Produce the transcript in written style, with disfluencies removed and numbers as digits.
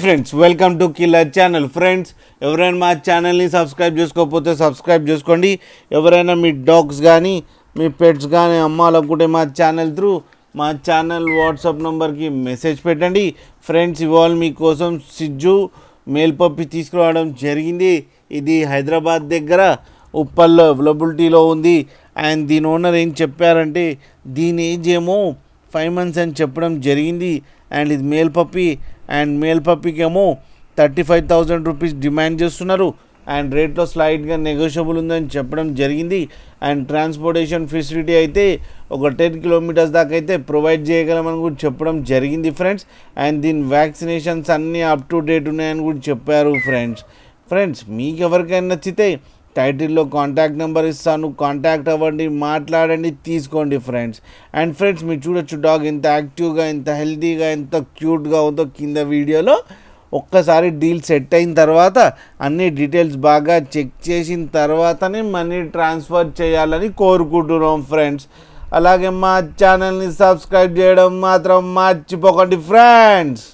Friends welcome to killer channel. Friends ఎవరైనా మా ఛానల్ని సబ్స్క్రైబ్ చేసుకోకపోతే సబ్స్క్రైబ్ చేసుకోండి. ఎవరైనా మీ డాగ్స్ కానీ మీ పెట్స్ కానీ అమ్మాలనుకుంటే మా ఛానల్ త్రూ మా ఛానల్ వాట్సాప్ నెంబర్కి మెసేజ్ పెట్టండి. ఫ్రెండ్స్ ఇవాళ మీకోసం సిజ్జు మేల్ పప్పి తీసుకురావడం జరిగింది. ఇది హైదరాబాద్ దగ్గర ఉప్పల్లో అవైలబిలిటీలో ఉంది. అండ్ దీని ఓనర్ ఏం చెప్పారంటే దీని ఏజ్ ఏమో 5 months అని చెప్పడం జరిగింది. అండ్ ఇది మేల్ పప్పి అండ్ మేల్ పప్పీకి ఏమో 35,000 రూపీస్ డిమాండ్ చేస్తున్నారు. అండ్ రేట్లో స్లైడ్గా నెగోషియబుల్ ఉందని చెప్పడం జరిగింది. అండ్ ట్రాన్స్పోర్టేషన్ ఫెసిలిటీ అయితే ఒక 10 kilometers దాకా అయితే ప్రొవైడ్ చేయగలమని కూడా చెప్పడం జరిగింది ఫ్రెండ్స్. అండ్ దీని వ్యాక్సినేషన్స్ అన్నీ అప్ టు డేట్ ఉన్నాయని కూడా చెప్పారు ఫ్రెండ్స్ మీకు ఎవరికైనా నచ్చితే టైటిల్లో కాంటాక్ట్ నెంబర్ ఇస్తాను, కాంటాక్ట్ అవ్వండి, మాట్లాడండి, తీసుకోండి ఫ్రెండ్స్. అండ్ ఫ్రెండ్స్ మీరు చూడొచ్చు డాగ్ ఎంత యాక్టివ్గా, ఎంత హెల్తీగా, ఎంత క్యూట్గా ఉందో కింద వీడియోలో. ఒక్కసారి డీల్ సెట్ అయిన తర్వాత అన్ని డీటెయిల్స్ బాగా చెక్ చేసిన తర్వాతనే మనీ ట్రాన్స్ఫర్ చేయాలని కోరుకుంటున్నాం ఫ్రెండ్స్. అలాగే మా ఛానల్ని సబ్స్క్రైబ్ చేయడం మాత్రం మర్చిపోకండి ఫ్రెండ్స్.